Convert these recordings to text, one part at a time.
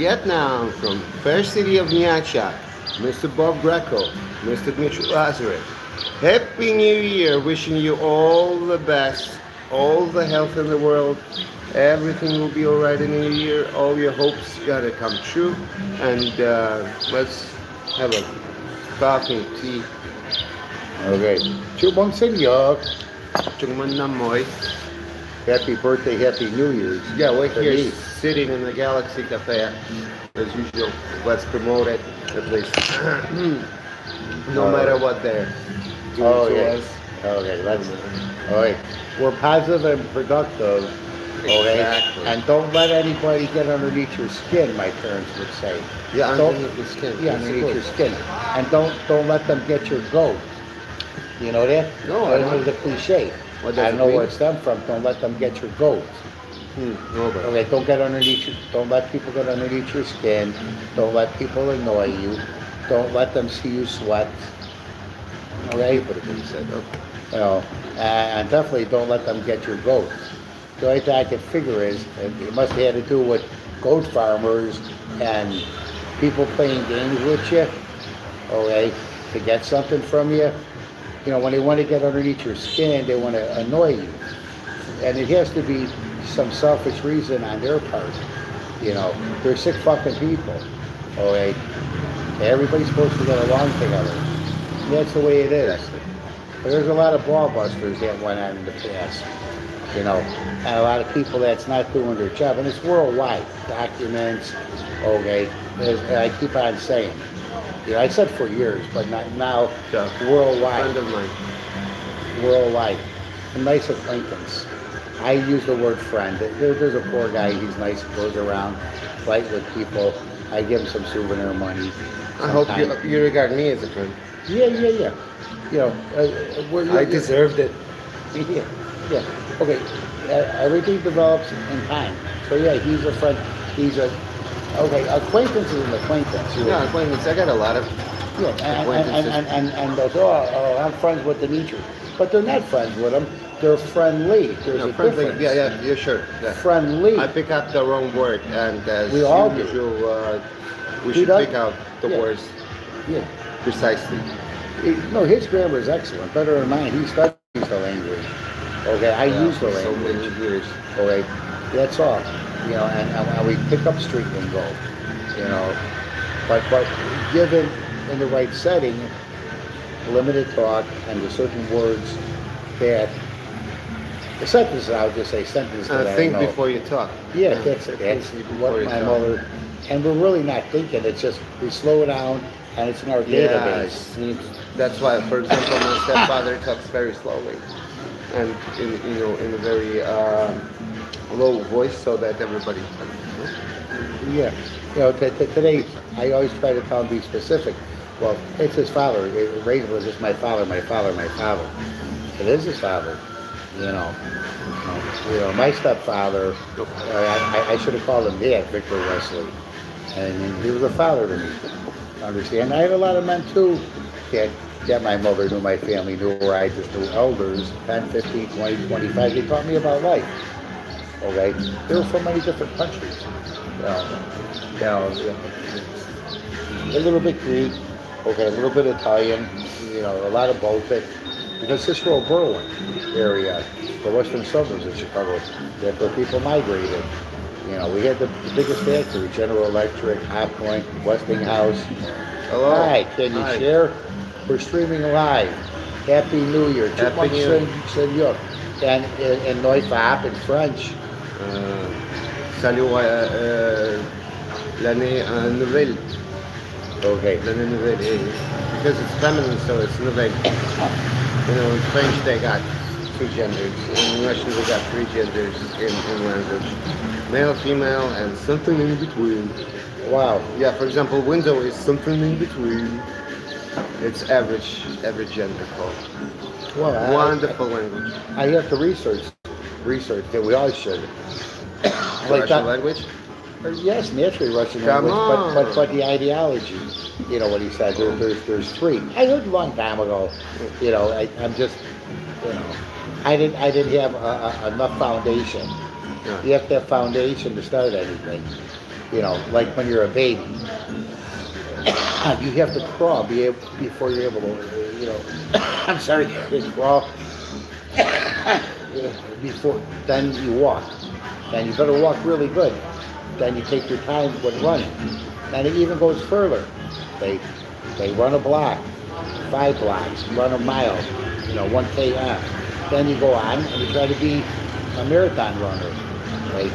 Vietnam, from fair city of Nha Trang, Mr. Bob Greco, Mr. Dmitry Lazarev. Happy New Year, wishing you all the best, all the health in the world. Everything will be alright in the new year. All your hopes gotta come true. And let's have a coffee, tea. Okay. Chúc mừng sinh nhật. Chúc mừng năm mới. Happy birthday, happy New Year's. Yeah, we're For here me. sitting in the Galaxy Cafe. As usual, let's promote it at least. No matter what they're doing to us. Okay, let's. Alright. We're positive and productive. Okay. Exactly. And don't let anybody get underneath your skin, my parents would say. Yeah, Don't- underneath the skin. Yeah, underneath your skin. And don't let them get your goat. You know that? No, I don't. It's a cliche. What I does don't it know mean? where it stemmed from. Don't let them get your goat. No, but Okay, don't get underneath your, don't let people get underneath your skin. Don't let people annoy you. Don't let them see you sweat. Okay? but it being said, okay. You know, and definitely don't let them get your goats. The only thing I can figure is it must have had to do with goat farmers and people playing games with you, okay, to get something from you. You know, when they want to get underneath your skin, they want to annoy you. And it has to be some selfish reason on their part. You know, they're sick fucking people, okay? Everybody's supposed to get along together. And that's the way it is. But there's a lot of ball busters that went on in the past, you know, and a lot of people that's not doing their job, and it's worldwide. Documents, okay, as I keep on saying. You know, I said for years, but not now, Yeah. worldwide, Friend of mine. worldwide. A nice acquaintance. I use the word friend. There's a poor guy, he's nice, goes around, fight with people. I give him some souvenir money. I hope sometimes. you regard me as a friend. Yeah. You know, I deserved it. Yeah, yeah. Okay, everything develops in time. So yeah, he's a friend. He's a okay. Acquaintance is an acquaintance. Yeah, acquaintance. I got a lot of Yeah, acquaintances. and those, I'm friends with Dmitrii, but they're not friends with him. They're friendly. There's a friendly. difference. Yeah, sure. Yeah. Friendly. I pick up the wrong word, and as We all do. usual, we He should does- pick out the yeah. words Yeah. precisely. No, his grammar is excellent, better than mine. He studies the language. Okay, I use the so language. many years. Okay, that's all. You know, and we pick up street lingo. You know, but given in the right setting, limited talk and with certain words that the sentences I would just say sentences that I Think know. before you talk. Yeah, that's it. That's Think before what you my talk. mother. And we're really not thinking. It's just we slow down and it's in our Yeah, database. that's why, for example, my stepfather talks very slowly, and in a very low voice, so that everybody can. Yeah. You know, today I always try to tell him be specific. Well, it's his father. Raised was just my father, my father, my father. It is his father. You know. My stepfather. I should have called him Dad, Victor Wesley, and he was a father to me. Understand? I had a lot of men too that my mother knew, my family knew, or I just knew elders, 10, 15, 20, 25. They taught me about life. Okay? They were from many different countries. A little bit Greek, okay, a little bit Italian, a lot of Baltic. Because Cicero Berlin area, the western suburbs of Chicago, that's where people migrated. We had the biggest factory, General Electric, Hot Point, Westinghouse. Hello. Hi, can you share? We're streaming live. Happy New Year. Happy New Year. Senor. And in Neufab in French. Salut l'année nouvelle. Okay. L'année nouvelle, because it's feminine, so it's nouvelle. In French they got two genders. In Russian we got three genders in language. Male, female, and something in between. Wow. Yeah, for example, window is something in between. It's average gender code. Well, Wonderful language. I have to research that we all should. Russian language? Yes, naturally Russian Come language, on. but the ideology, what he said, there's three. I heard a long time ago, I'm just, I didn't have enough foundation. Yeah. You have to have foundation to start anything. You know, like when you're a baby, you have to crawl before you're able to, you know, I'm sorry, you crawl before, then you walk. And you better walk really good. Then you take your time with running. And it even goes further. They run a block, 5 blocks, run a mile, you know, 1 km. Then you go on and you try to be a marathon runner. Right?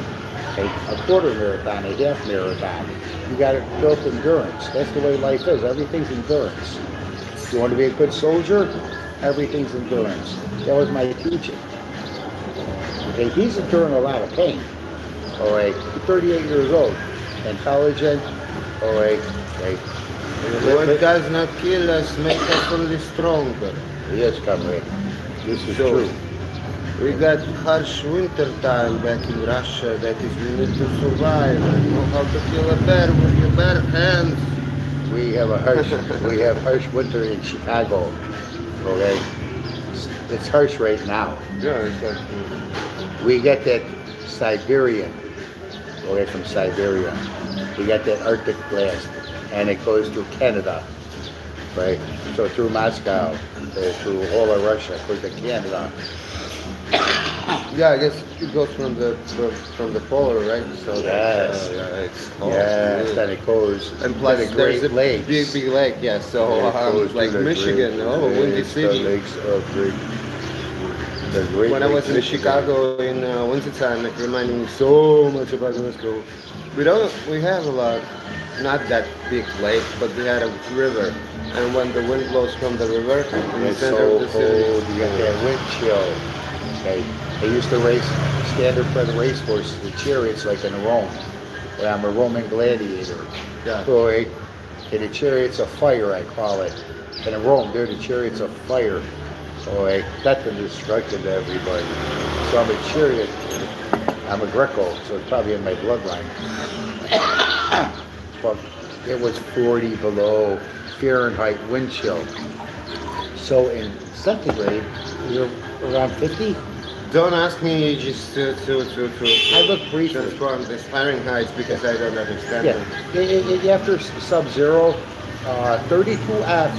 A quarter marathon, a half marathon. You got to build endurance. That's the way life is. Everything's endurance. If you want to be a good soldier, everything's endurance. That was my teaching. Okay, he's enduring a lot of pain. All right, he's 38 years old, intelligent. All right, right. What does not kill us makes us only stronger. Yes, comrade. This is So, true. we got harsh winter time back in Russia. That is, we need to survive and know how to kill a bear with your bare hands. We have harsh winter in Chicago. Okay, it's harsh right now. Yeah, it's like, We get that Siberian, away from Siberia. We got that Arctic blast, and it goes through Canada, right? So through Moscow, through all of Russia, goes to Canada. yeah, I guess it goes from the polar, right? So Yes. it's cold. Yes, then it goes And plus, to the there's Great a Lakes. big lake, yeah. So It goes to like the Michigan, Windy the City. lakes of the Great When I was in Lakes, Chicago in wintertime, it reminded me so much about Moscow. We have a lot, not that big lake, but we had a river. And when the wind blows from the river, in the It's center so of the city, cold, you get that wind chill. Okay. They used to race standard-bred racehorses, the chariots, like in Rome. Well, I'm a Roman gladiator. yeah. Boy, okay, the chariots of fire, I call it. And in Rome, they're the chariots of fire. Boy, death and destruction to everybody. So I'm a chariot. I'm a Greco, so it's probably in my bloodline. But it was 40 below Fahrenheit wind chill. So in centigrade, you're around 50. Don't ask me just to I look briefly. transform this Fahrenheit because I don't understand them. Yeah, after sub-zero, 32F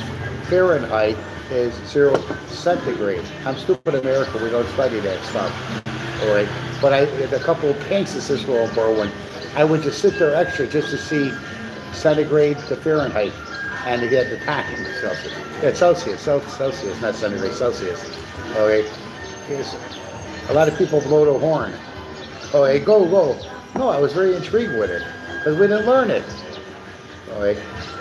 Fahrenheit is 0 centigrade. I'm stupid American, we don't study that stuff. All right, but a couple of banks in Cicero and Berwyn, I would just sit there extra just to see centigrade to Fahrenheit and to get the time. Celsius. Yeah, Celsius, not centigrade, Celsius. All right, a lot of people blow the horn. Oh, hey, go. No, I was very intrigued with it because we didn't learn it. All right.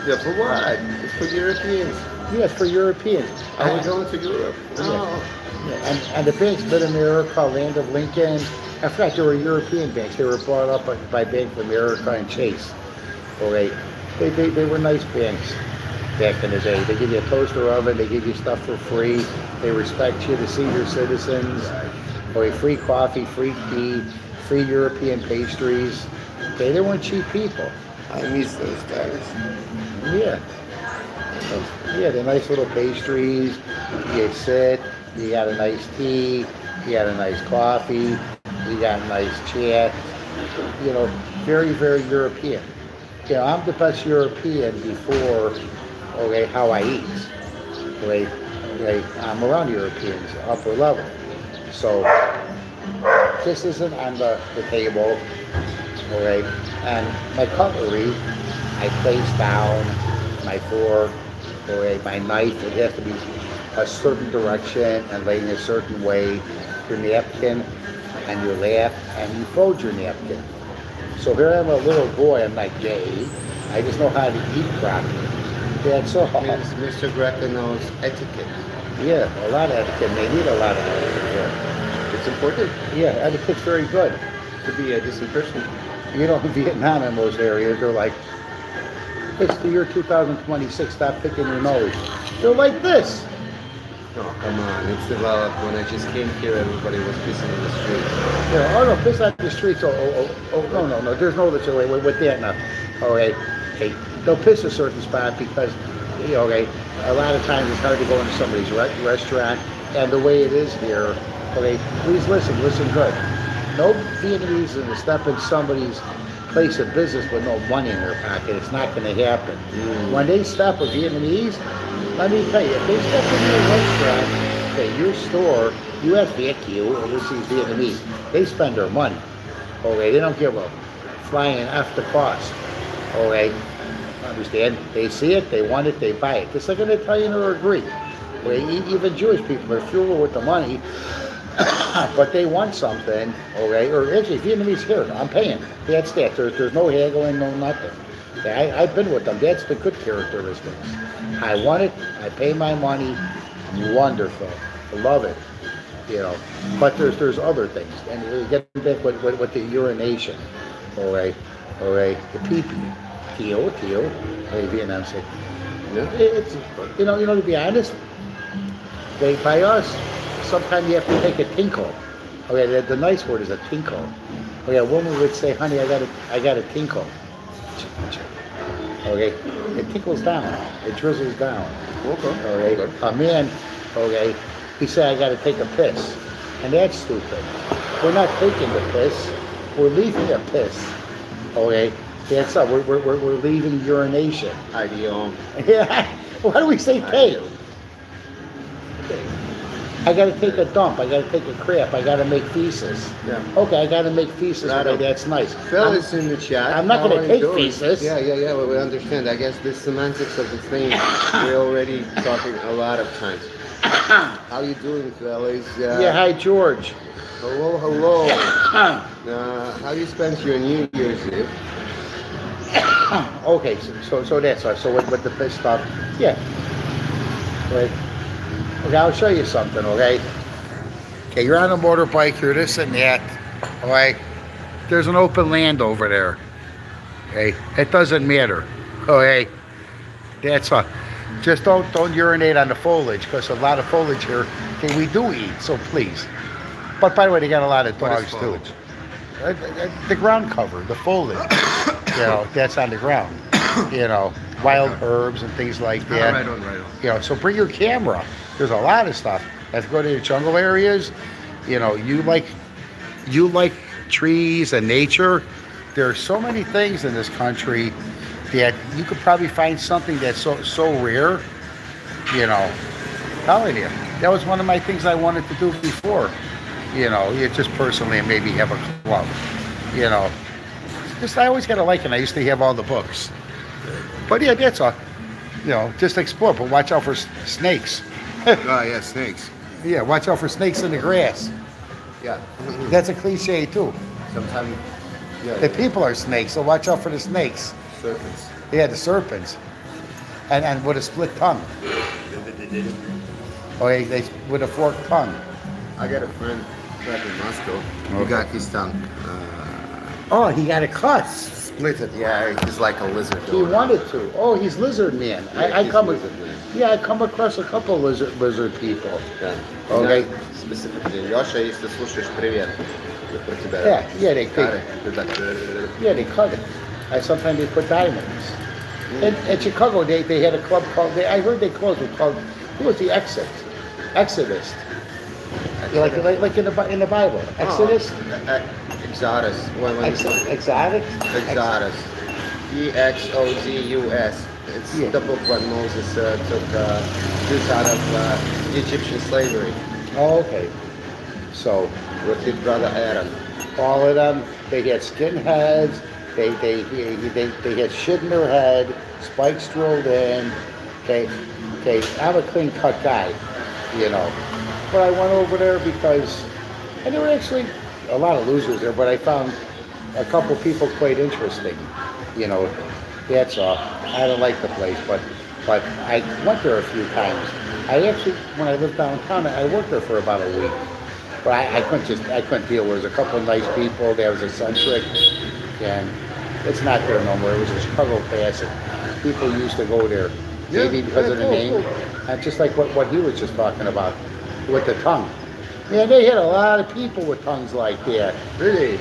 Yeah, for what? It's for Europeans. Yes, for Europeans. Are we going to Europe? No. Yeah, and the banks Mid-America, Land of Lincoln, I forgot they were European banks. They were brought up by Bank of America and Chase. All right. They were nice banks back in the day. They give you a toaster oven, they give you stuff for free, they respect you, the senior citizens. Or free coffee, free tea, free European pastries. Okay, they weren't cheap people. I miss those days. Yeah. Yeah, the nice little pastries. You sit, you got a nice tea, you got a nice coffee, you got a nice chat. You know, very, very European. You know, I'm the best European before, okay, how I eat. Okay, I'm around Europeans, upper level. So this isn't on the table, all right? And my cutlery, I place down my fork, all right, my knife, it has to be a certain direction and laid in a certain way. Your napkin and your lap, and you fold your napkin. So here I'm a little boy, I'm not gay. I just know how to eat properly. That's all. Mr. Greco knows etiquette. Yeah, a lot of etiquette. They need a lot of etiquette. Yeah. It's important Yeah, etiquette's very good. to be a decent person. You know, in Vietnam in those areas, they're like, it's the year 2026, stop picking your nose. They're like this. Oh, come on. It's developed. When I just came here, everybody was pissing in the street. Yeah, oh no, piss out the streets. No. There's no such way with that now. All right, hey, they'll piss a certain spot because, you know, okay, a lot of times it's hard to go into somebody's restaurant, and the way it is here, okay, please listen good. No Vietnamese is to step in somebody's place of business with no money in their pocket. It's not going to happen. When they stop with Vietnamese, let me tell you, if they step in your restaurant, okay, your store, you have VQ, overseas Vietnamese, they spend their money. Okay, they don't give a flying F the cost. Okay, understand? They see it, they want it, they buy it. Just like an Italian or a Greek. Okay, even Jewish people are frugal with the money, but they want something, okay? Or actually, Vietnamese, here, I'm paying. That's that. There's no haggling, no nothing. Okay, I've been with them. That's the good characteristics. I want it, I pay my money, wonderful. I love it. You know, but there's other things. And you get back with the urination, okay? The pee-pee. Tio, hey, Vietnam say. Yeah. It's, you know, to be honest, by us, sometimes you have to take a tinkle. Okay, the nice word is a tinkle. Okay, a woman would say, honey, I got a tinkle. Okay, it tinkles down, it drizzles down. Okay, a man, okay, he said, I got to take a piss. And that's stupid. We're not taking the piss, we're leaving a piss. Okay, that's up, we're leaving urination. Ideal. Yeah, why do we say take? I got to take a dump. I got to take a crap. I got to make feces. Yeah. Okay, I got to make feces. Okay, that's nice. Phil is in the chat. I'm not going to take feces. Yeah. Well, we understand. I guess the semantics of the thing we're already talking a lot of times. How you doing, fellas? Yeah. Hi, George. Hello. How you spent your New Year's Eve? Okay, so that's right. So with the piss stuff, yeah. Right. Okay, I'll show you something, okay? Okay, you're on a motorbike, you're this and that, all right? There's an open land over there, okay? It doesn't matter, okay? That's all. Just don't urinate on the foliage, because a lot of foliage here, okay, we do eat, so please. But by the way, they got a lot of dogs too. The ground cover, the foliage, you know, that's on the ground, you know, wild herbs and things like that. Right on. You know, so bring your camera. There's a lot of stuff. If you go to the jungle areas, you know, you like trees and nature. There are so many things in this country that you could probably find something that's so rare. You know, telling you, that was one of my things I wanted to do before. You know, just personally, and maybe have a club. You know, just I always got to like it. I used to have all the books. But yeah, that's all. You know, just explore, but watch out for snakes. Oh, yeah, snakes. Yeah, watch out for snakes in the grass. Yeah. That's a cliche too. Sometimes, yeah. The people are snakes, so watch out for the snakes. Serpents. Yeah, the serpents. And with a split tongue. Oh, they with a forked tongue. I got a friend back in Moscow. He got his tongue. Oh, he got a cut. Split it. Yeah, he's like a lizard. He wanted to. Oh, he's lizard man. Yeah, I come lizard man. Yeah, I come across a couple lizard people. Yeah. Okay. Specifically, Леша, если слушаешь, привет. Про тебя. Yeah, they cut it. Yeah, they cut it. Sometimes they put diamonds. In Chicago, they had a club called. I heard they closed it called. Who was the Exodus? Like in the Bible. Exodus. Exodus. Exotic. Exodus. EXOZUS. It's the book when Moses took Jews out of Egyptian slavery. Oh, okay. So with his brother Aaron. All of them, they had skin heads. They had shit in their head, spikes drilled in. Okay. I'm a clean cut guy, you know. But I went over there because, and there were actually a lot of losers there, but I found a couple people quite interesting, you know. That's all. I don't like the place, but I went there a few times. I actually, when I lived downtown, I worked there for about a week. But I couldn't deal with it. There was a couple of nice people. There was eccentric, and it's not there no more. It was a Chicago Classic. People used to go there, maybe because of the name. And just like what he was just talking about with the tongue. Man, they had a lot of people with tongues like that. Really?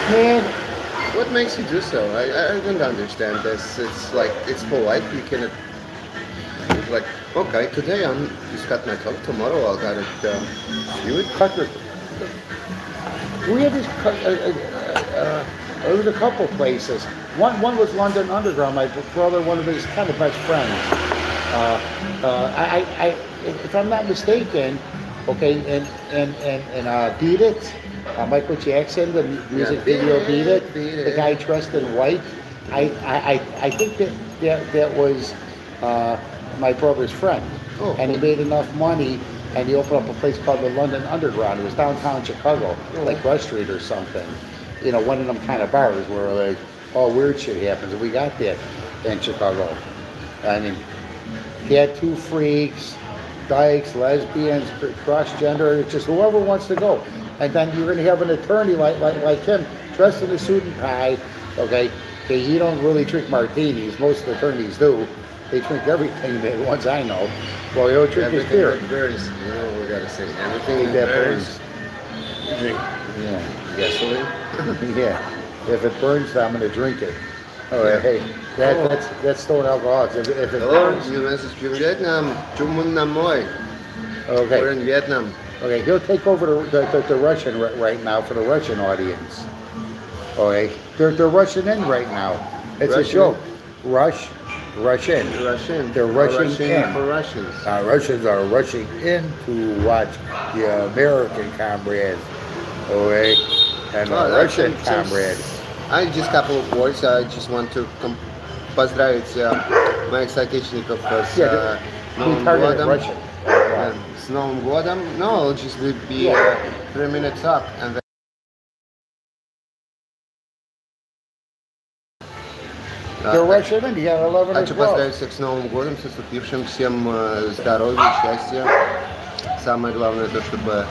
Man. What makes you do so? I don't understand this. It's like, it's polite. You cannot, it's like, okay, today I'm just cut my tongue. Tomorrow I'll got it you would cut your. We have this There was a couple places. One was London Underground. My brother, one of his kind of best friends. If I'm not mistaken, okay, and Beat It, Michael Jackson, the music video Beat It, the guy dressed in white. I think that was my brother's friend, and he made enough money, and he opened up a place called the London Underground. It was downtown Chicago, like Rush Street or something. You know, one of them kind of bars where like all weird shit happens, and we got that in Chicago. I mean, he had two freaks, dykes, lesbians, cross-gender, just whoever wants to go. And then you're going to have an attorney like him, dressed in a suit and tie, okay? He don't really drink martinis. Most attorneys do. They drink everything, the ones I know. Well, he'll drink his beer. Everything that burns, you know what we got to say. Everything that burns, you drink. Yeah. Gasoline? Yeah. If it burns, I'm going to drink it. All right, hey, that's Stone Alcoholics. If it burns... You message from Vietnam, Chumun Namoy. Okay. We're in Vietnam. Okay, he'll take over the Russian right now for the Russian audience. Okay, they're rushing in right now. It's Russian? A show. Russian. Russian. They're rushing in. For Russians. Russians are rushing in to watch the American comrades. Okay, and the Russian comrades. I just couple of words. I just want to поздравить моих соотечественников с Новым Годом. С Новым Годом. No, it'll just be 3 minutes up and then. They're rushing in. You got 11 Хочу or 12. поздравить всех с Новым годом, с наступившим, всем здоровья, счастья. Самое главное то, чтобы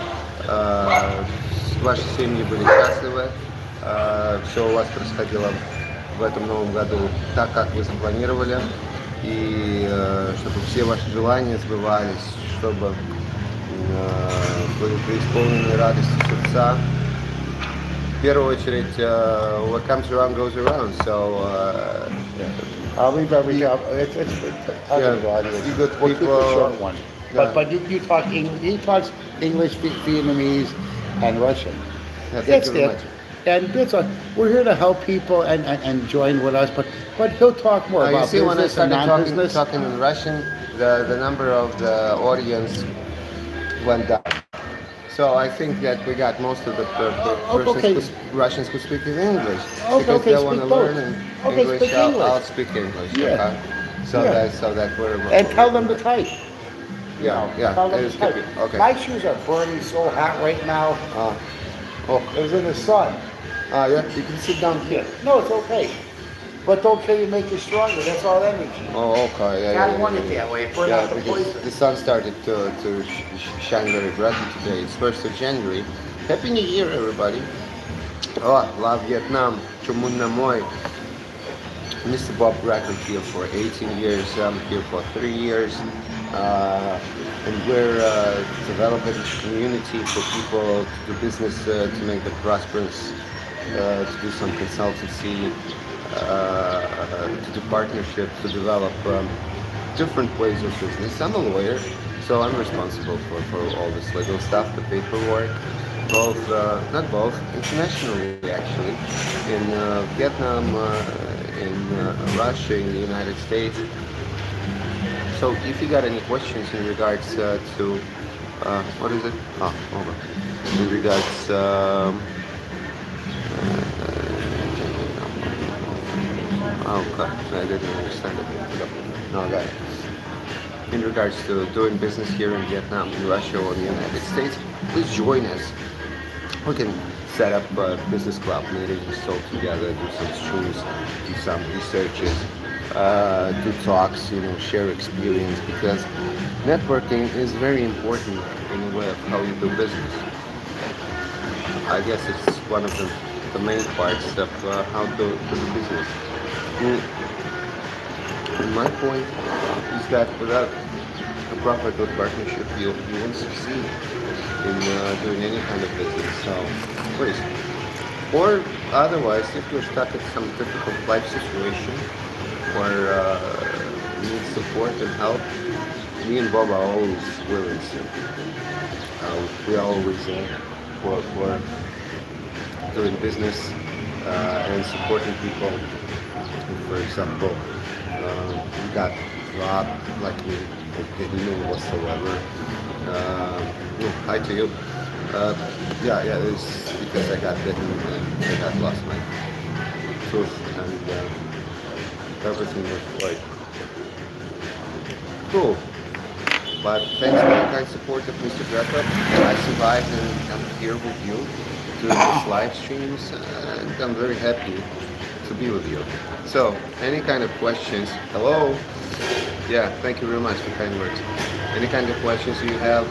ваши семьи были счастливы, все у вас происходило в этом новом году так, как вы запланировали, и чтобы все ваши желания сбывались, чтобы были преисполнены радости сердца. В первую очередь, what comes around goes around, so I'll leave everything up. It's you good we'll keep people. the short one. But you talk English, he talks English, Vietnamese, and Russian. Yeah, thank That's you very it. much. And that's all. We're here to help people and join with us, but he'll talk more You about see, when I business and started non-business. talking in Russian, the number of the audience went down. So I think that we got most of the persons Russians who speak in English. Because they want to learn in English, speak English. I'll speak English. Yeah. Okay? So that we're... And tell them to type. Yeah. Tell them It's to type. good. Okay. My shoes are burning so hot right now. It was in the sun. Yeah, you can sit down here. No, it's okay. But don't kill you, make you stronger. That's all energy. Oh, okay. Yeah, I want it that way. Burn out the because poison. the sun started to shine very brightly today. It's 1st of January. Happy New Year, everybody. Oh, love Vietnam. Chumun Namoy. Mr. Bob Greko here for 18 years. I'm here for 3 years. And we're developing a community for people to do business, to make them prosperous, to do some consultancy, to do partnerships, to develop different ways of business. I'm a lawyer, so I'm responsible for all this legal stuff, the paperwork, not both, internationally actually, in Vietnam, in Russia, in the United States. So if you got any questions in regards to, what is it? Oh, hold on. In regards, okay, I didn't understand it. No, I got it. In regards to doing business here in Vietnam, in Russia, or in the United States, please join us. We can set up business club meetings, talk together, do some streams, do some researches, do talks, share experience, because networking is very important in a way of how you do business. I guess it's one of the main parts of how to do business. And my point is that without a proper good partnership, you won't succeed in doing any kind of business. So please. Or otherwise, if you're stuck in some difficult life situation or need support and help, me and Bob are always willing to. We are always for doing business and supporting people. For example, we got robbed like we didn't know whatsoever. Hi to you. Yeah, it's because I got bitten and I got lost my tooth, and everything was quite cool. But thanks for the kind support of Mr. Greco, I survived and I'm here with you doing this live streams, and I'm very happy to be with you. So, any kind of questions? Hello? Yeah, thank you very much for kind words. Any kind of questions you have,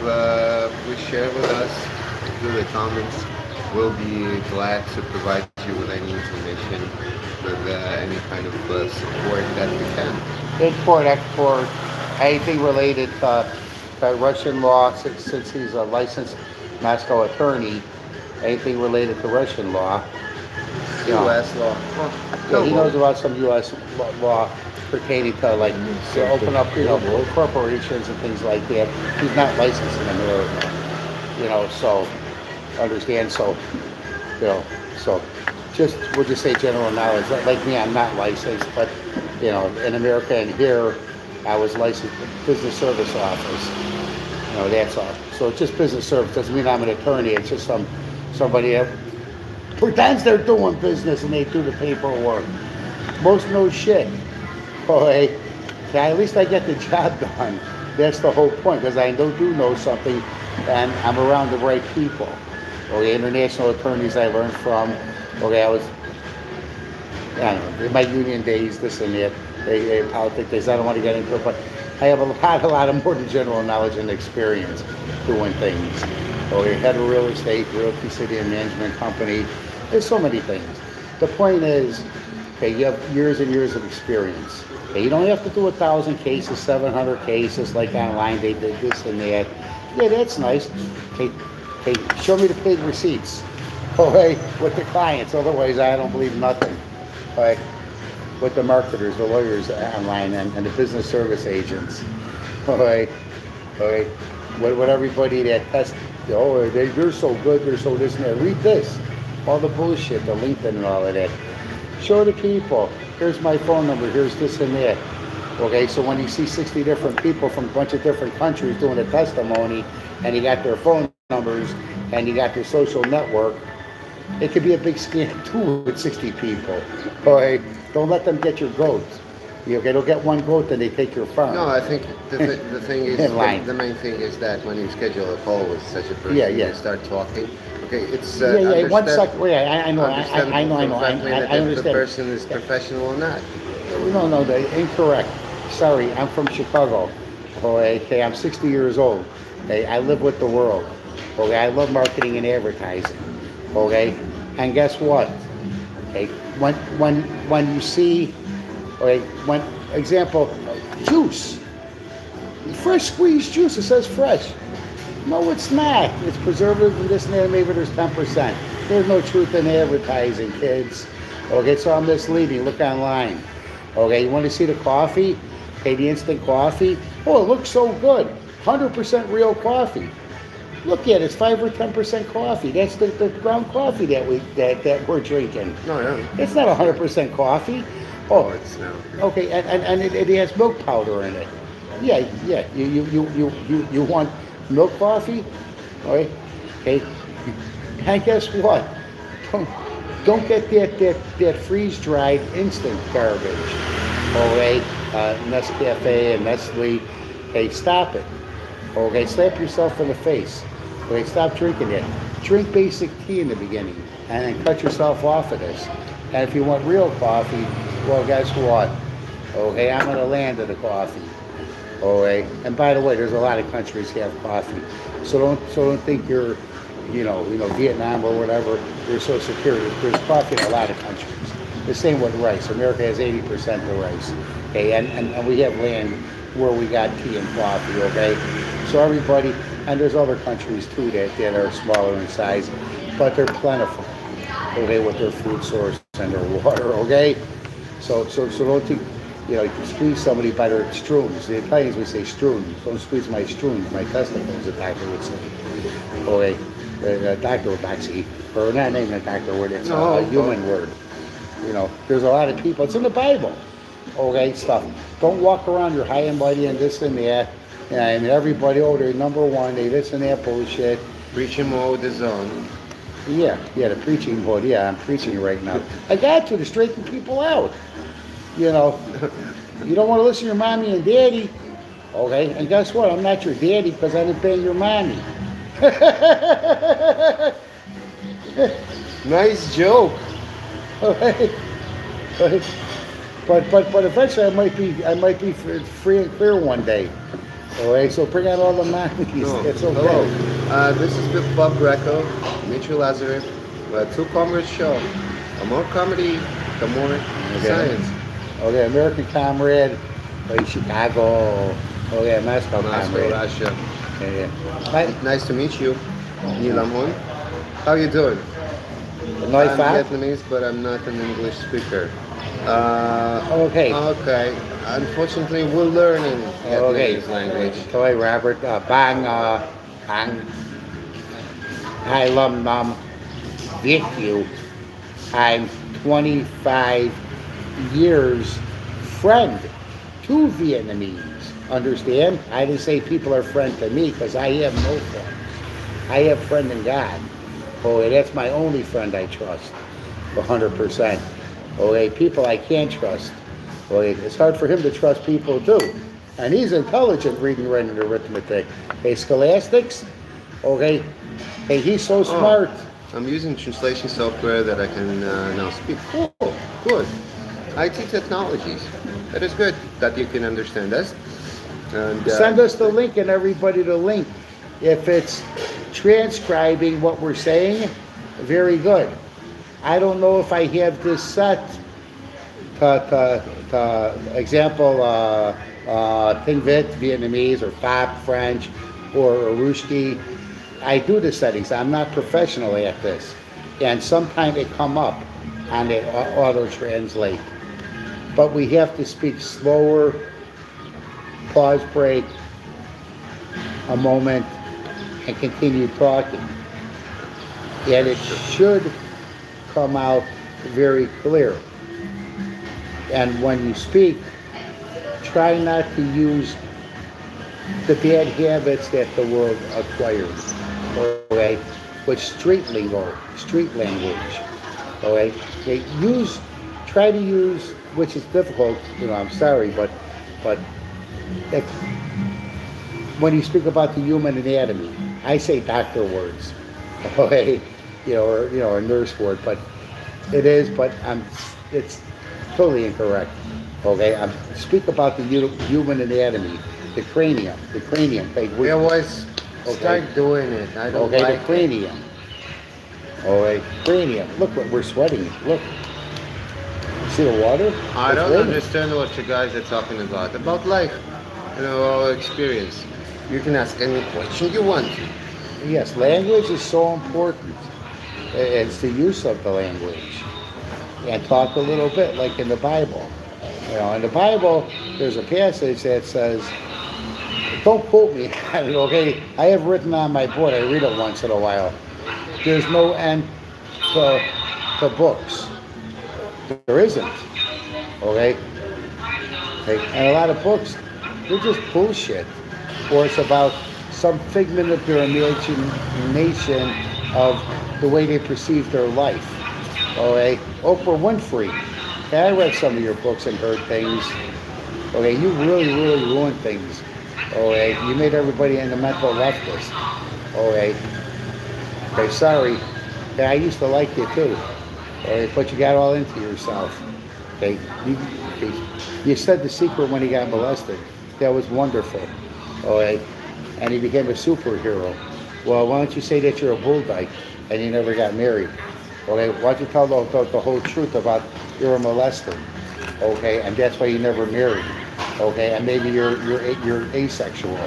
please share with us through the comments. We'll be glad to provide you with any information, with any kind of support that we can. Import, export, anything related to Russian law, since he's a licensed Moscow attorney, anything related to Russian law. U.S. law. Yeah, he knows about some U.S. law pertaining to, like, to open up, corporations and things like that. He's not licensed in America, so understand. So, so just we'll just say general knowledge. Like me, I'm not licensed, but in America and here, I was licensed business service office. That's all. So it's just business service. Doesn't mean I'm an attorney. It's just somebody that pretends they're doing business and they do the paperwork. Most know shit. Okay, at least I get the job done. That's the whole point, because I do know something, and I'm around the right people. Okay, international attorneys I learned from. Okay, I don't know, in my union days, this and that. They politics days. I don't want to get into it, but I have a lot of more than general knowledge and experience doing things. Okay, head of real estate, realty, city, and management company. There's so many things. The point is, okay, you have years and years of experience. Okay, you don't have to do 1,000 cases, 700 cases like online. They did this and that. Yeah, that's nice. Okay, show me the paid receipts. Okay, with the clients. Otherwise, I don't believe nothing. Okay, with the marketers, the lawyers online, and the business service agents. Okay, with everybody that tests. They're so good. They're so this and that. Read this. All the bullshit, the LinkedIn and all of that. Show the people, here's my phone number, here's this and that. Okay, so when you see 60 different people from a bunch of different countries doing a testimony, and you got their phone numbers, and you got their social network, it could be a big scam too with 60 people. Okay, don't let them get your goat. Okay, they'll get one goat, then they take your farm. No, I think the thing is, the main thing is that when you schedule a call with such a person, you start talking. Okay, it's 1 second. Wait, I know. I If the understand. person is professional or not. No, incorrect. Sorry, I'm from Chicago. Okay, I'm 60 years old. Okay, I live with the world. Okay, I love marketing and advertising. Okay, and guess what? Okay, when you see, okay, when example, juice, fresh squeezed juice. It says fresh. No, it's not. It's preservative and this and that. Maybe there's 10%. There's no truth in advertising, kids. Okay, it's all misleading. Look online. Okay, you want to see the coffee? Okay, the instant coffee. Oh, it looks so good. 100% real coffee. Look at it. It's 5 or 10% coffee. That's the ground coffee that we're drinking. No, yeah. It's not 100% coffee. Oh, it's no. Okay, and it has milk powder in it. Yeah. You want milk coffee? All right. Okay. And guess what? Don't get that freeze-dried instant garbage. All right. Nescafe and Nestle. Okay, stop it. Okay, slap yourself in the face. Okay, stop drinking it. Drink basic tea in the beginning, and then cut yourself off of this. And if you want real coffee, well, guess what? Okay, I'm in the land of the coffee. Okay, and by the way, there's a lot of countries that have coffee, so don't think you're, Vietnam or whatever. You're so secure. There's coffee in a lot of countries. The same with rice. America has 80% of rice. Okay, and we have land where we got tea and coffee. Okay, so everybody, and there's other countries too that are smaller in size, but they're plentiful. Okay, with their food source and their water. Okay, so don't think. You squeeze somebody by their strumes. The Italians would say strumes. Don't squeeze my strumes, my testicles, the doctor would say. Okay, the doctor would not say, or not even a doctor word, it's a human word. You know, there's a lot of people. It's in the Bible. Okay, stuff. Don't walk around. You're high and mighty and this and that. And I mean, everybody, oh, they're number one. They this and that bullshit. Preaching mode is on. Yeah, the preaching mode. Yeah, I'm preaching right now. I got to straighten people out. You know, you don't want to listen to your mommy and daddy. Okay, and guess what? I'm not your daddy because I didn't bang your mommy. Nice joke. Okay. But eventually I might be free and clear one day. Alright, so bring out all the mommies. No. It's okay. Hello. This is Bob Greco, Dmitrii Lazarev. Two Comrades show. The more comedy, the more science. Okay, American Comrade, Chicago. Okay, Moscow Comrade. Russia. Yeah. Nice to meet you, Nilamon. How you doing? I'm Vietnamese, but I'm not an English speaker. Okay. Okay. Unfortunately, we're learning Vietnamese language. Sorry, Robert. Bang, Hai Lum Nam Viet you. I'm 25 years friend to Vietnamese. Understand? I didn't say people are friend to me because I have no friends. I have friend in God. Okay, that's my only friend I trust. 100%. Okay, people I can't trust. Okay, it's hard for him to trust people too. And he's intelligent reading, writing, and arithmetic. Hey, scholastics? Okay, hey, he's so smart. I'm using translation software that I can now speak. Cool, good. IT technologies. That is good that you can understand us. And, send us the link and everybody the link. If it's transcribing what we're saying, very good. I don't know if I have this set to example Tinh Viet, Vietnamese, or Fab, French, or Ruski. I do the settings. I'm not professional at this. And sometimes it come up and it auto-translate. But we have to speak slower, pause break, a moment, and continue talking. And it should come out very clear. And when you speak, try not to use the bad habits that the world acquires. Okay? But street lingo, street language. Okay? Try to use, which is difficult, I'm sorry, but when you speak about the human anatomy, I say doctor words, okay, or nurse word, but it's totally incorrect, okay. I speak about the human anatomy, the cranium. We always start doing it. I don't like the cranium. Okay, cranium. Look what we're sweating. Look. See the water? I don't understand what you guys are talking about. About life, our experience. You can ask any question you want. Yes, language is so important. It's the use of the language. And talk a little bit like in the Bible. In the Bible, there's a passage that says, don't quote me on it, okay? I have written on my board, I read it once in a while. There's no end to books. There isn't, okay? And a lot of books, they're just bullshit. Or it's about some figment of their imagination of the way they perceive their life. Okay? Oprah Winfrey. Okay, I read some of your books and heard things. Okay, you really, really ruined things. Okay, you made everybody into mental leftist. Okay, sorry. Okay, I used to like you too. Okay, but you got all into yourself. Okay, you said the secret when he got molested. That was wonderful. Okay, and he became a superhero. Well, why don't you say that you're a bull dyke and you never got married? Okay, why don't you tell the whole truth about you're a molester? Okay, and that's why you never married. Okay, and maybe you're asexual.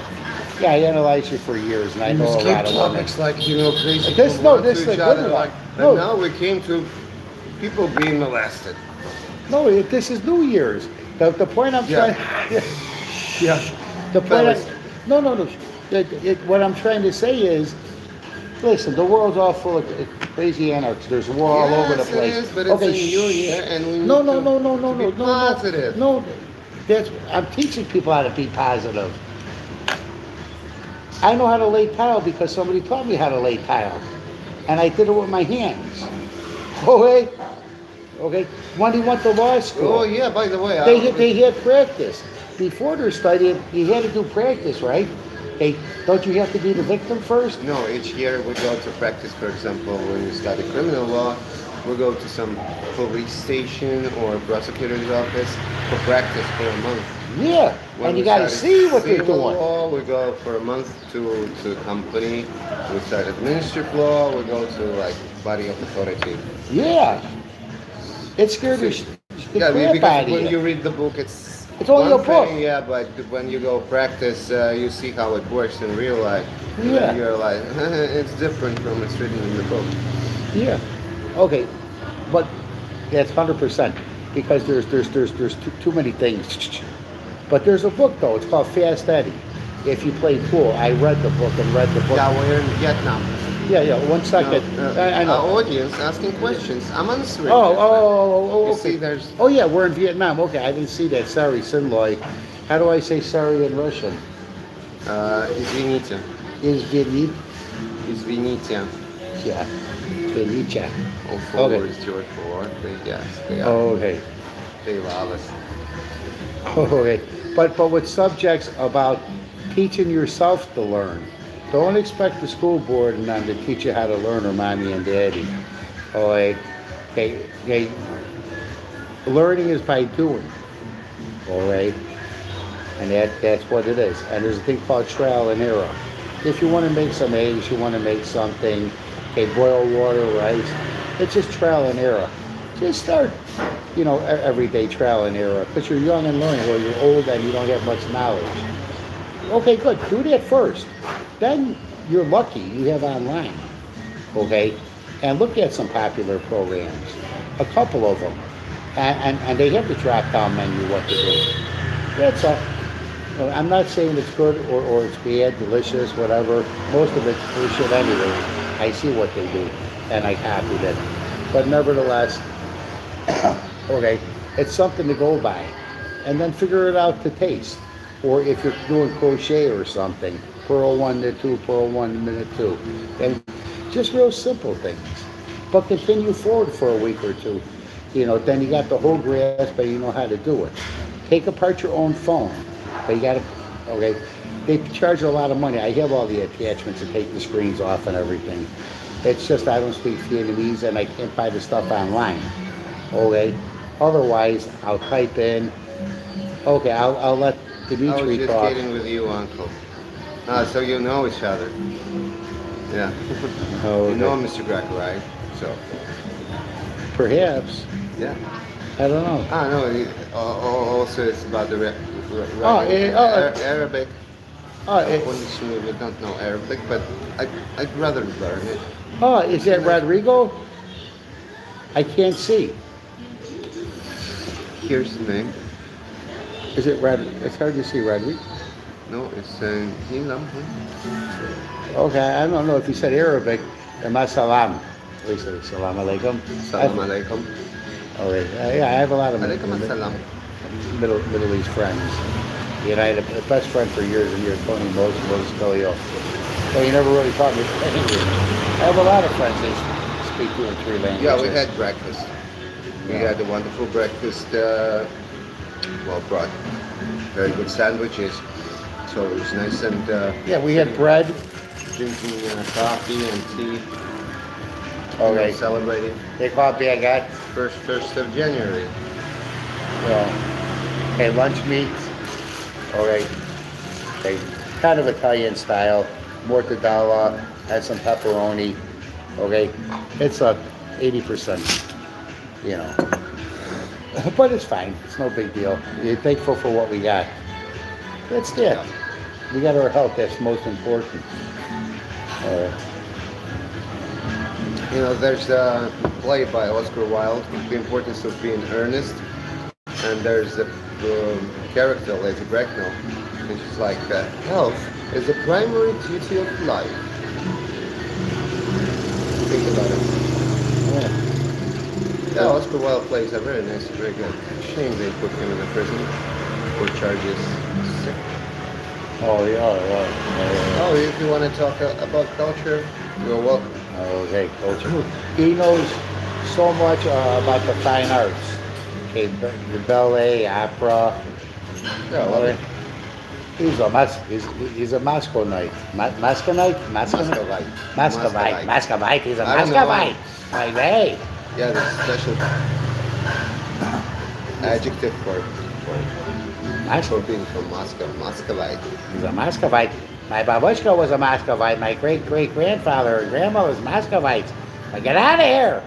Yeah, I analyzed you for years, and I know a lot of topics women. like crazy. This is a good one. And now we came to people being molested. No, this is New Year's. The point I'm trying. Yeah. The point. No. What I'm trying to say is, Listen, the world's all full of crazy anarchists. There's war all over the place. It is, but it's a new year, and we need to be positive. No, I'm teaching people how to be positive. I know how to lay tile because somebody taught me how to lay tile, and I did it with my hands. Okay. When he went to law school. Oh yeah, by the way, They had practice. Before they're studying, you had to do practice, right? Hey, don't you have to be the victim first? No, each year we go to practice. For example, when we study criminal law, we go to some police station or prosecutor's office for practice for a month. Yeah, When and you we got to study see what they're civil doing. Law, we go for a month to company. We study administrative law. We go to like body of authority. Yeah, it scared the Yeah, crap because out of when you you. read the book, it's only one a book. thing, yeah, but when you go practice, you see how it works in real life. And Yeah. then you're like, it's different from it's written in the book. Yeah, okay, but that's 100% because there's too many things. But there's a book though. It's called Fast Eddie. If you play pool, I read the book and read the book. Yeah, we're in Vietnam. Yeah. 1 second. I know. Our audience asking questions. I'm answering. Oh, You okay. see, there's. Oh yeah, we're in Vietnam. Okay, I didn't see that. Sorry, Sinloy. How do I say sorry in Russian? Извините. Извини. Извините. Yeah. Извините. All four words George for yes. They are. Okay. They love us. Okay. But with subjects about teaching yourself to learn. Don't expect the school board and them to teach you how to learn, or mommy and daddy. Okay. Learning is by doing. Alright. And that's what it is. And there's a thing called trial and error. If you want to make some eggs, you want to make something, boil water, rice, it's just trial and error. Just start, everyday trial and error. Because you're young and learning, or you're old and you don't have much knowledge. Okay, good. Do that first. Then you're lucky you have online. Okay? And look at some popular programs. A couple of them. And they have the drop-down menu what to do. That's all. I'm not saying it's good or it's bad, delicious, whatever. Most of it's bullshit anyway. I see what they do, and I copied it. But nevertheless, okay, it's something to go by. And then figure it out to taste. Or if you're doing crochet or something, purl 1 to 2, purl 1 minute 2. And just real simple things. But continue forward for a week or two. Then you got the whole grasp and you know how to do it. Take apart your own phone. But you gotta, okay, they charge a lot of money. I have all the attachments to take the screens off and everything. It's just I don't speak Vietnamese and I can't buy the stuff online. Okay? Otherwise, I'll type in, okay, I'll let Dmitrii I was just talk. kidding with you, Uncle. So you know each other. Yeah. Okay. You know Mr. Greco, right? So. Perhaps. Yeah. I don't know. No. Also, it's about the Arabic. Unfortunately, we don't know Arabic, but I'd rather learn it. Is that Rodrigo? I can't see. Here's the name. Is it It's hard to see Rodrigo. No, it's Hilam. Okay, I don't know if he said Arabic. Salam. We say salam alaikum. Salam alaikum. Okay. Yeah, I have a lot of Alaikum assalam. Middle East friends. I had a best friend for years and years, Tony Moses Colio. Well, he never really taught me English. I have a lot of friends that speak 2 or 3 languages. Yeah, we had breakfast. We had a wonderful breakfast. Well brought. Very good sandwiches. So it was nice and. Yeah, we had bread. Drinking coffee and tea. Okay. Celebrating. The coffee I got. First of January. Well, okay, lunch meat. Okay. Kind of Italian style. Mortadella. Had some pepperoni. Okay. It's 80%. But it's fine. It's no big deal. You're thankful for what we got. That's it. Yeah. We got our health. That's most important. There's a play by Oscar Wilde, The Importance of Being Earnest, and there's a character, Lady Bracknell, and she's like, health is the primary duty of life. think about it. Yeah. Yeah, Oscar Wilde plays are very nice, very good. Shame they put him in a prison for charges. Oh, yeah. Oh, if you want to talk about culture, you're welcome. Okay, culture. He knows so much about the fine arts. Okay, the ballet, opera. Yeah, I love it. He's a Moscowite. Moscowite? Muscovite. Muscovite. He's a I don't know Muscovite. Like, hey. Yeah, the special adjective for being from Moscow. Muscovite. He's a Muscovite. My babushka was a Muscovite. My great-great-grandfather and grandma was Muscovites. But get out of here.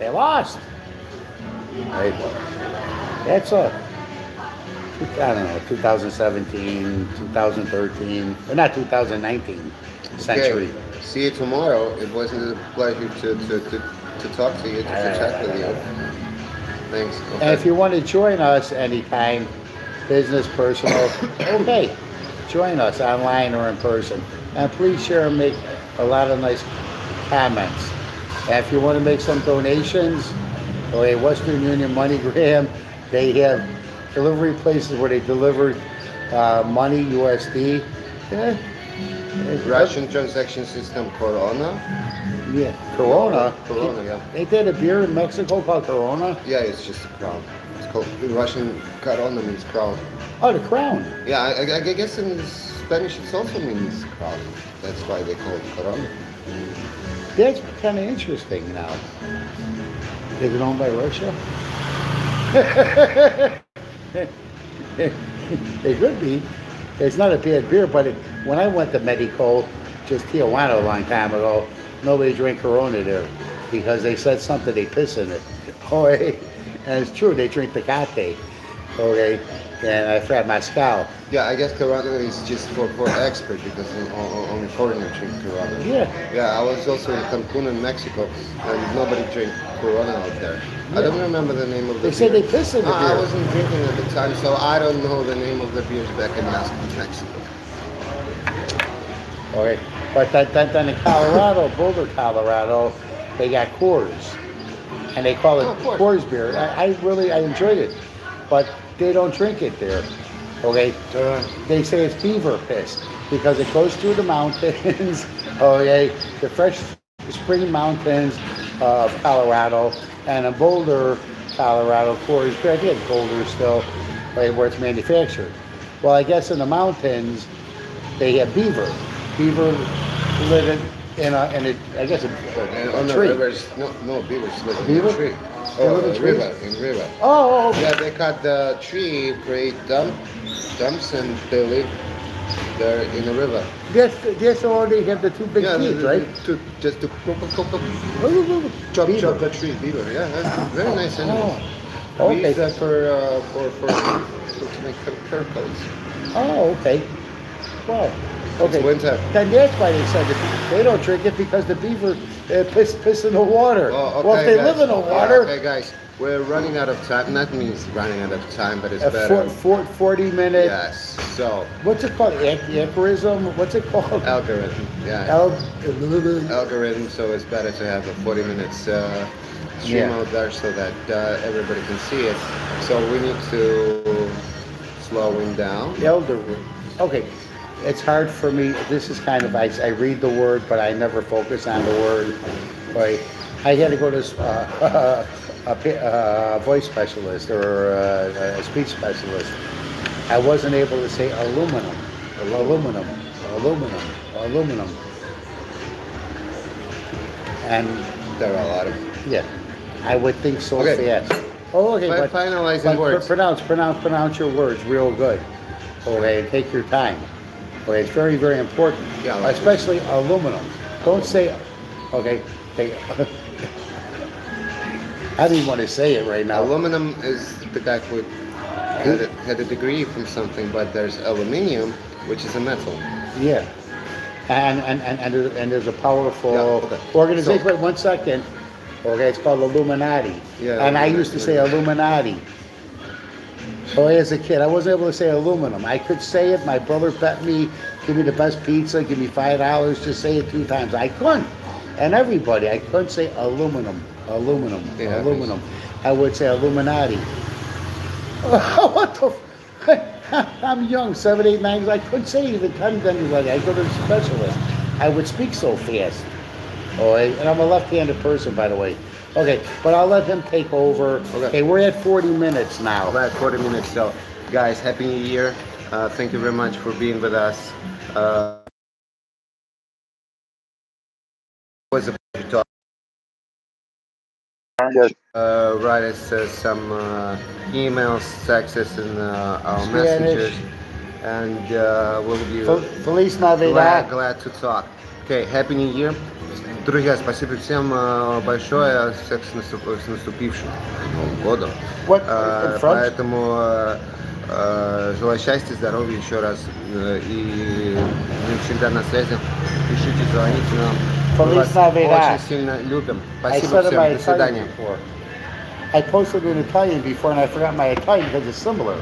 They lost. Right. That's I don't know, 2017, 2013, or not 2019 century. Okay. See you tomorrow. It wasn't a pleasure to talk to you, to chat with you. Thanks. Okay. And if you want to join us anytime, business, personal, okay, join us online or in person. And please share and make a lot of nice comments. And if you want to make some donations, okay, Western Union, MoneyGram, they have delivery places where they deliver money, USD. Yeah. Russian transaction system Corona. Yeah, Corona. Corona, yeah. They did a beer in Mexico called Corona. Yeah, it's just a crown. It's called Russian Corona means crown. Oh, the crown. Yeah, I guess in Spanish it also means crown. That's why they call it Corona. That's kind of interesting now. Is it owned by Russia? It could be. It's not a bad beer, but when I went to Mexico, just Tijuana a long time ago, nobody drank Corona there because they said something, they piss in it. Okay. And it's true, they drink Tecate. Okay. And I tried Mezcal. Yeah, I guess Corona is just for expert because only foreigners drink Corona. Yeah. Yeah, I was also in Cancun in Mexico and nobody drank Corona out there. Yeah. I don't remember the name of the beer. They said they piss in the beer. I wasn't drinking at the time, so I don't know the name of the beers back in Mexico. Okay. But then in Colorado, Boulder, Colorado, they got Coors. And they call it Coors beer. I enjoyed it. But they don't drink it there. Okay? They say it's beaver piss because it goes through the mountains, okay? The fresh spring mountains of Colorado, and in Boulder, Colorado, Coors beer. I think it's Boulder still, right, where it's manufactured. Well, I guess in the mountains, they have beaver. Beaver live in a tree. Rivers, no, beavers live Beaver? in a tree. Oh, in river. Oh, okay. Yeah, they cut the tree, create dumps, and they live there in the river. That's all they have the two big teeth, right? Just to chop the tree, beaver. Yeah, that's very nice animal. Oh, We okay. use that to make fur coats. Oh, okay. Wow. Okay. It's winter. Then that's why they said that they don't drink it because the beaver piss in the water. Oh, okay, well, if they guys. live in the water, Okay, guys, we're running out of time. That means running out of time, but it's a better. 40 minute. Yes. So. What's it called? Aphorism? What's it called? Algorithm. Yeah. Algorithm. So it's better to have a 40 minutes stream out there so that everybody can see it. So we need to slow him down. Okay. It's hard for me. This is kind of, I read the word, but I never focus on the word. Right? I had to go to a voice specialist or a speech specialist. I wasn't able to say aluminum. And There are a lot of. yeah, I would think so Okay. fast. Oh, okay, but Finalizing words. pronounce your words real good. Okay, and take your time. Okay, it's very, very important. Yeah, like especially aluminum. Don't say, okay, I don't even want to say it right now. Aluminum is the guy who had a degree from something, but there's aluminium, which is a metal. Yeah. And there's a powerful organization. So, Wait 1 second. Okay, it's called Illuminati. Yeah. And I used to say Illuminati. So as a kid, I wasn't able to say aluminum. I could say it. My brother bet me, give me the best pizza, give me $5, just say it 2 times. I couldn't. And everybody, I couldn't say aluminum. Yeah, Aluminum. I would say Illuminati. What the? I'm young, 7, 8, 9. I couldn't say even 10 to anybody. I go to the specialist. I would speak so fast. Oh, and I'm a left-handed person, by the way. Okay, but I'll let him take over. Okay, we're at 40 minutes now. We're at 40 minutes. So, guys, Happy New Year. Thank you very much for being with us. It was a pleasure talking. Write us some emails, texts, and our messengers, and we'll be Feliz Navidad. glad to talk. Okay, Happy New Year. Друзья, спасибо всем большое, всех с наступившим Новым годом. Поэтому желаю счастья, здоровья еще раз. И мы всегда на связи. Пишите, звоните нам. Мы вас очень сильно любим. Спасибо всем. До свидания. I posted in Italian before and I forgot my Italian because it's similar.